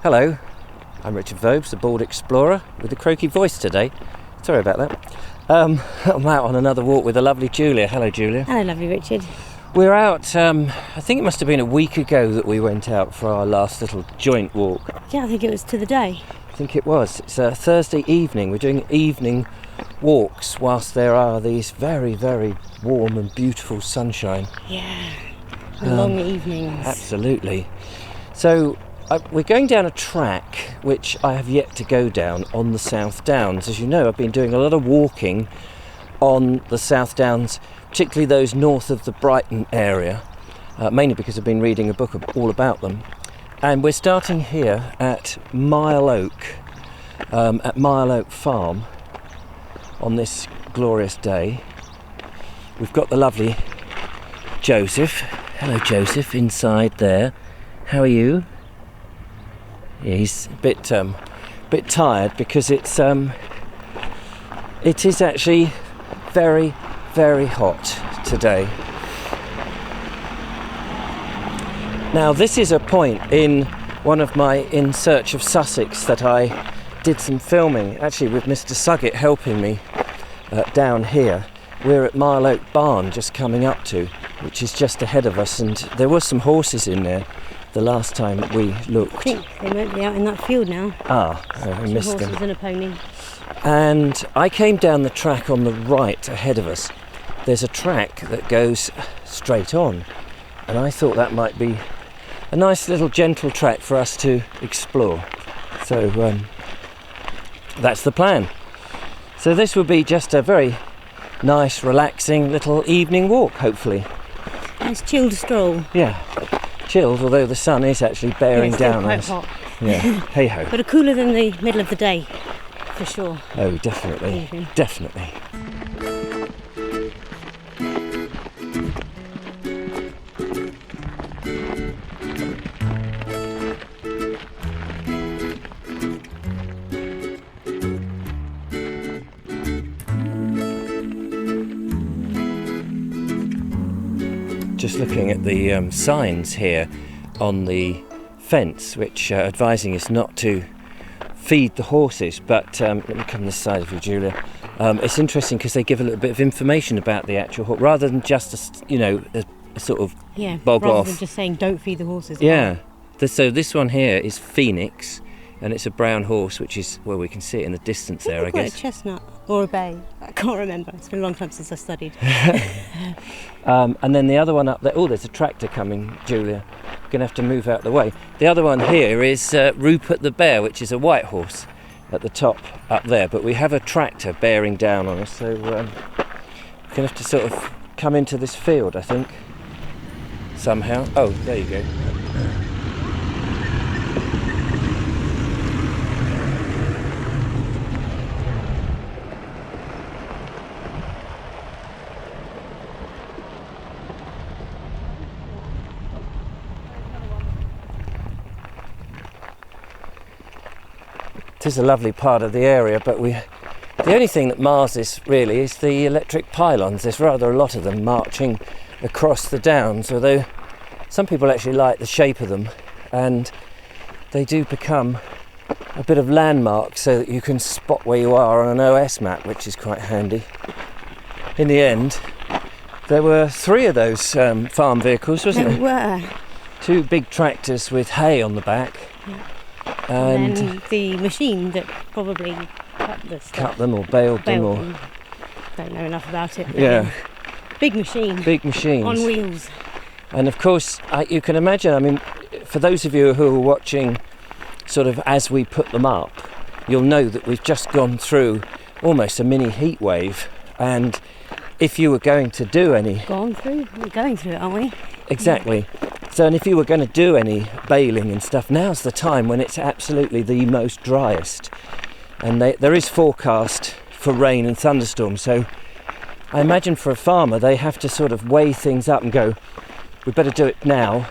Hello, I'm Richard Vobes, the bald explorer with the croaky voice today. Sorry about that. I'm out on another walk with the lovely Julia. Hello, Julia. Hello, lovely Richard. We're out, I think it must have been a week ago that we went out for our last little joint walk. Yeah, I think it was to the day. I think it was. It's a Thursday evening. We're doing evening walks whilst there are these very, very warm and beautiful sunshine. Yeah, long evenings. Absolutely. So we're going down a track which I have yet to go down on the South Downs. As you know, I've been doing a lot of walking on the South Downs, particularly those north of the Brighton area, mainly because I've been reading a book all about them. And we're starting here at Mile Oak Farm on this glorious day. We've got the lovely Joseph. Hello, Joseph, inside there. How are you? Yeah, he's a bit tired because it is actually very, very hot today. Now, this is a point in one of my In Search of Sussex that I did some filming, actually with Mr. Suggett helping me down here. We're at Mile Oak Barn just coming up to, which is just ahead of us, and there were some horses in there the last time we looked. I think they might be out in that field now. I missed them. Horses and a pony. And I came down the track on the right ahead of us. There's a track that goes straight on, and I thought that might be a nice little gentle track for us to explore. So that's the plan. So this will be just a very nice, relaxing little evening walk, hopefully. Nice chilled stroll. Yeah, chilled, although the sun is actually bearing down on us. Quite hot. Yeah, hey ho. But cooler than the middle of the day, for sure. Oh, definitely, Evening. definitely. Just looking at the signs here on the fence, which are advising us not to feed the horses, but let me come this side of you, Julia. It's interesting because they give a little bit of information about the actual horse, rather than just a sort of bog rather off. than just saying don't feed the horses. Yeah. So this one here is Phoenix, and it's a brown horse, which is, well, we can see it in the distance there, I guess. A chestnut or a bay. I can't remember. It's been a long time since I studied. And then the other one up there, oh, there's a tractor coming, Julia. We're going to have to move out the way. The other one here is Rupert the Bear, which is a white horse at the top up there. But we have a tractor bearing down on us, so we're going to have to sort of come into this field, I think, somehow. Oh, there you go. It is a lovely part of the area, but the only thing that mars this really is the electric pylons. There's rather a lot of them marching across the downs, although some people actually like the shape of them, and they do become a bit of landmarks so that you can spot where you are on an OS map, which is quite handy. In the end, there were 3 of those farm vehicles, wasn't there? There were. 2 big tractors with hay on the back. Yeah. And then the machine that probably cut the stuff. cut them or baled them or... Don't know enough about it. Yeah. Big machine. Big machines. On wheels. And of course, you can imagine, I mean, for those of you who are watching sort of as we put them up, you'll know that we've just gone through almost a mini heat wave. And if you were going to do any... We're going through it, aren't we? Exactly. So, and if you were going to do any baling and stuff, now's the time when it's absolutely the most driest. And there is forecast for rain and thunderstorms. So I imagine for a farmer, they have to sort of weigh things up and go, we better do it now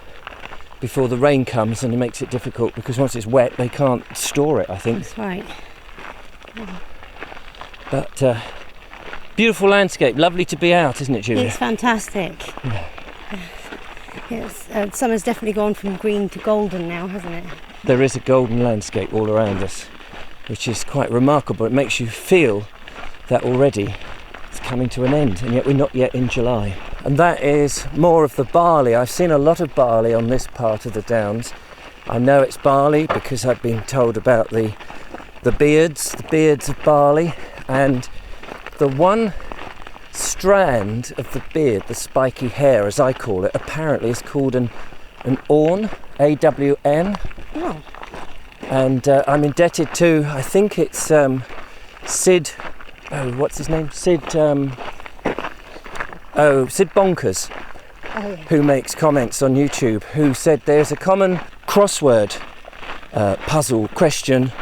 before the rain comes, and it makes it difficult because once it's wet, they can't store it, I think. That's right. Yeah. But beautiful landscape, lovely to be out, isn't it, Julia? It's fantastic. Yeah. Yes, summer's definitely gone from green to golden now, hasn't it? there is a golden landscape all around us, which is quite remarkable. It makes you feel that already it's coming to an end, and yet we're not yet in July. And that is more of the barley. I've seen a lot of barley on this part of the Downs. I know it's barley because I've been told about the beards of barley, and the one strand of the beard, the spiky hair as I call it, apparently is called an awn, A-W-N. Oh. And I'm indebted to, I think it's Sid, what's his name? Sid Bonkers, who makes comments on YouTube, who said there's a common crossword puzzle question,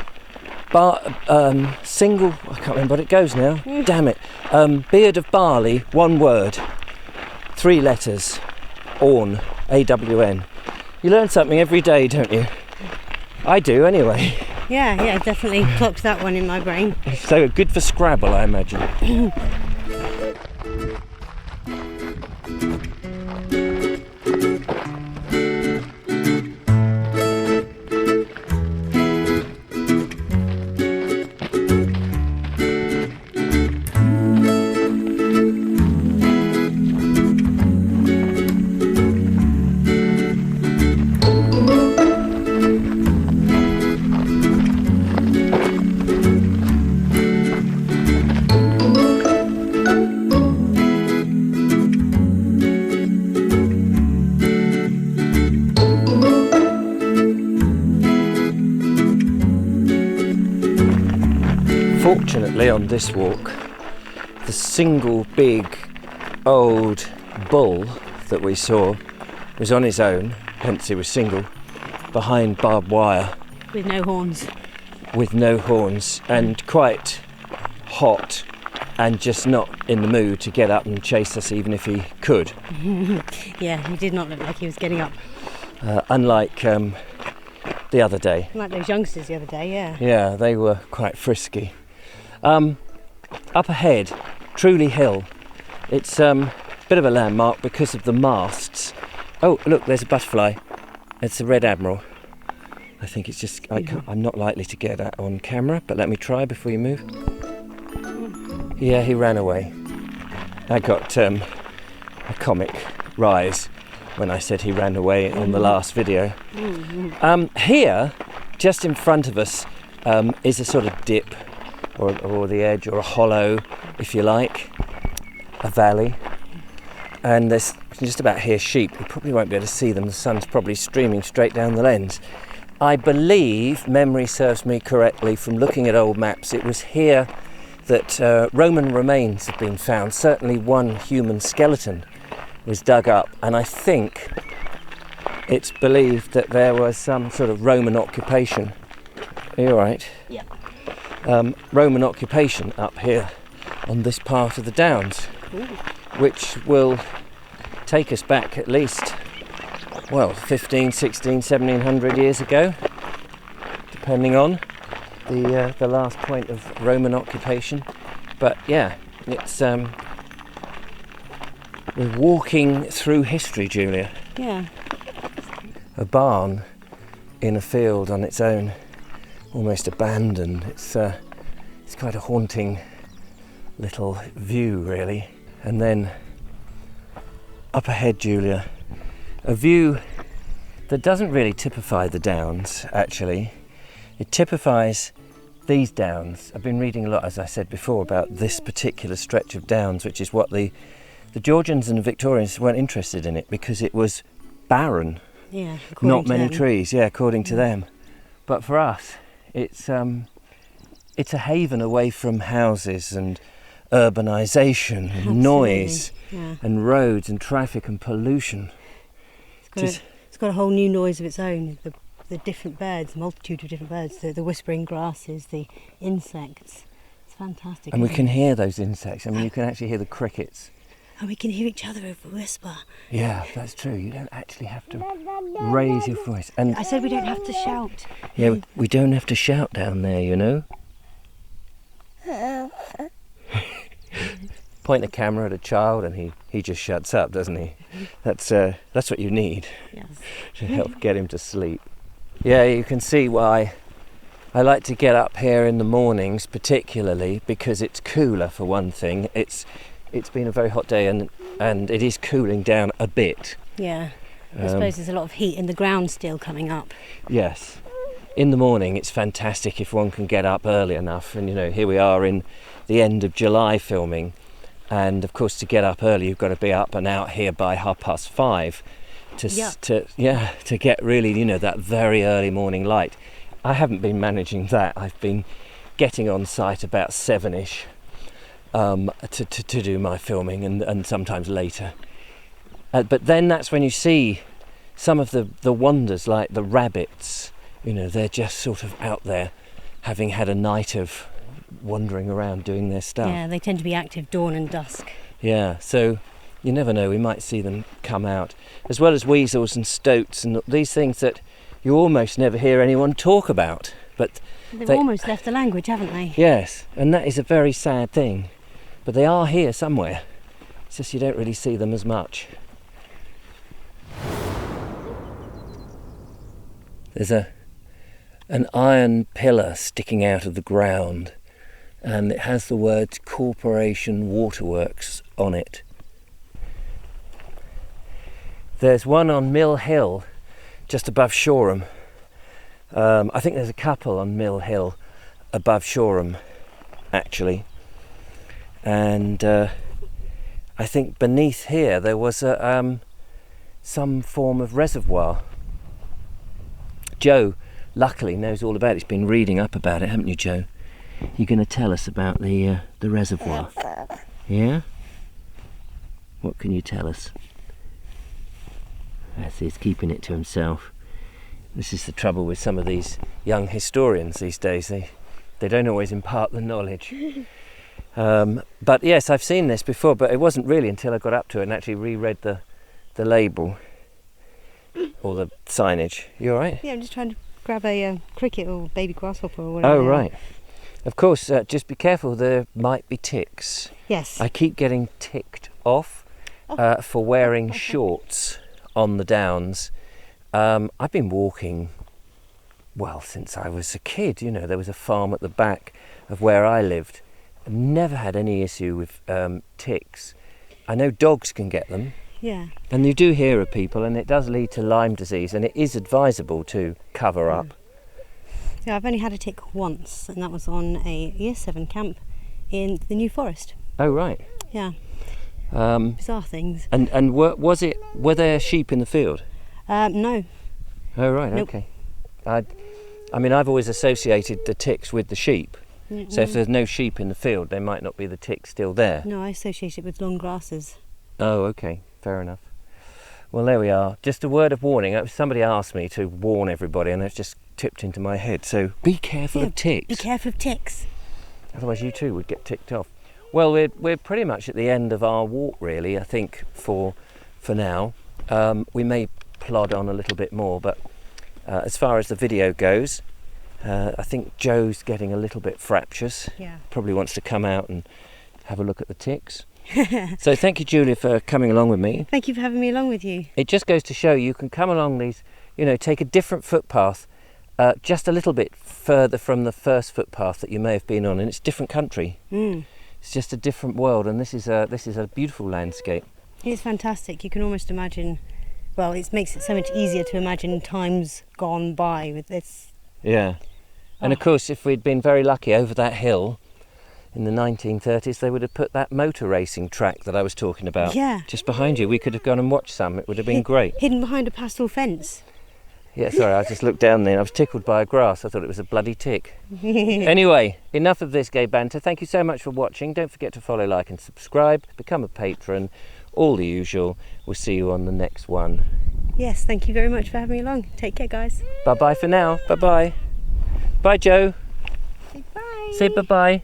single, I can't remember what it goes now, damn it, beard of barley, one word, 3 letters, awn, A-W-N. You learn something every day, don't you? I do anyway. Yeah, definitely clocked that one in my brain. So good for Scrabble, I imagine. Fortunately, on this walk, the single big old bull that we saw was on his own, hence he was single, behind barbed wire. With no horns. With no horns, and quite hot, and just not in the mood to get up and chase us even if he could. Yeah, he did not look like he was getting up. Unlike the other day. Like those youngsters the other day, yeah. Yeah, they were quite frisky. Up ahead, Truleigh Hill. It's a bit of a landmark because of the masts. Oh, look, there's a butterfly. It's a red admiral. I think it's just, I'm not likely to get that on camera, but let me try before you move. Yeah, he ran away. I got a comic rise when I said he ran away on the last video. Here, just in front of us, is a sort of dip, or the edge, or a hollow, if you like, a valley. And there's, you can just about hear sheep. You probably won't be able to see them. The sun's probably streaming straight down the lens. I believe, memory serves me correctly from looking at old maps, it was here that Roman remains have been found. Certainly one human skeleton was dug up, and I think it's believed that there was some sort of Roman occupation. Are you all right? Yeah. Roman occupation up here on this part of the Downs. Ooh. Which will take us back at least, well, 15, 16, 1700 years ago, depending on the last point of Roman occupation. But yeah, it's we're walking through history, Julia. Yeah. A barn in a field on its own, almost abandoned. It's quite a haunting little view, really. And then up ahead, Julia, a view that doesn't really typify the Downs, actually. It typifies these Downs. I've been reading a lot, as I said before, about this particular stretch of Downs, which is what the Georgians and the Victorians weren't interested in it because it was barren. Yeah, not many trees, yeah, according to them. But for us, it's a haven away from houses and urbanisation and noise, yeah. And roads and traffic and pollution. It's got a whole new noise of its own. The different birds, the multitude of different birds, the whispering grasses, the insects. It's fantastic. And we can hear those insects. I mean, you can actually hear the crickets. And we can hear each other if we whisper. Yeah, that's true. You don't actually have to raise your voice. And I said we don't have to shout. Yeah, we don't have to shout down there, you know. Point the camera at a child and he just shuts up, doesn't he? That's what you need, Yes. to help get him to sleep. Yeah, you can see why I like to get up here in the mornings, particularly because it's cooler for one thing. It's been a very hot day and it is cooling down a bit. Yeah, I suppose there's a lot of heat in the ground still coming up. Yes. In the morning it's fantastic if one can get up early enough, and here we are in the end of July filming, and of course to get up early you've got to be up and out here by 5:30 to get really that very early morning light. I haven't been managing that. I've been getting on site about 7ish to do my filming, and sometimes later, but then that's when you see some of the wonders, like the rabbits. They're just sort of out there having had a night of wandering around doing their stuff. Yeah, they tend to be active dawn and dusk. Yeah, so you never know, we might see them come out, as well as weasels and stoats and these things that you almost never hear anyone talk about. But they've almost left the language, haven't they? Yes, and that is a very sad thing. But they are here somewhere. It's just you don't really see them as much. There's an iron pillar sticking out of the ground, and it has the words Corporation Waterworks on it. There's one on Mill Hill, just above Shoreham. I think there's a couple on Mill Hill above Shoreham, actually. And I think beneath here there was some form of reservoir. Joe luckily knows all about it. He's been reading up about it, haven't you, Joe? You're going to tell us about the reservoir. Yeah? What can you tell us? Yes, he's keeping it to himself. This is the trouble with some of these young historians these days. They don't always impart the knowledge. But yes, I've seen this before, but it wasn't really until I got up to it and actually reread the label or the signage. You all right? Yeah, I'm just trying to grab a cricket or baby grasshopper or whatever. Oh, right. Of course, just be careful, there might be ticks. Yes. I keep getting ticked off for wearing shorts on the downs. I've been walking, since I was a kid. There was a farm at the back of where I lived. I've never had any issue with ticks. I know dogs can get them. Yeah. And you do hear of people, and it does lead to Lyme disease, and it is advisable to cover up. Yeah, I've only had a tick once, and that was on a Year 7 camp in the New Forest. Oh, right. Yeah. Bizarre things. And were there sheep in the field? No. Oh, right, Nope. okay. I've always associated the ticks with the sheep. Mm-mm. So if there's no sheep in the field, there might not be the ticks still there. No, I associate it with long grasses. Oh, okay, fair enough. Well, there we are. Just a word of warning. Somebody asked me to warn everybody, and it's just tipped into my head. So be careful of ticks. Be careful of ticks. Otherwise you too would get ticked off. Well, we're pretty much at the end of our walk, really, I think, for now. We may plod on a little bit more, but as far as the video goes, I think Joe's getting a little bit fractious. Yeah. Probably wants to come out and have a look at the ticks. So thank you, Julia, for coming along with me. Thank you for having me along with you. It just goes to show you can come along these, take a different footpath just a little bit further from the first footpath that you may have been on, and it's a different country. It's just a different world, and this is a beautiful landscape. It's fantastic. You can almost imagine, it makes it so much easier to imagine times gone by with this. Yeah. And of course, if we'd been very lucky over that hill in the 1930s, they would have put that motor racing track that I was talking about just behind you. We could have gone and watched some. It would have been great. Hidden behind a pastel fence. Yeah, sorry, I just looked down there and I was tickled by a grass. I thought it was a bloody tick. Anyway, enough of this gay banter. Thank you so much for watching. Don't forget to follow, like and subscribe. Become a patron. All the usual. We'll see you on the next one. Yes, thank you very much for having me along. Take care, guys. Bye-bye for now. Bye-bye. Bye, Joe. Say bye. Say bye-bye.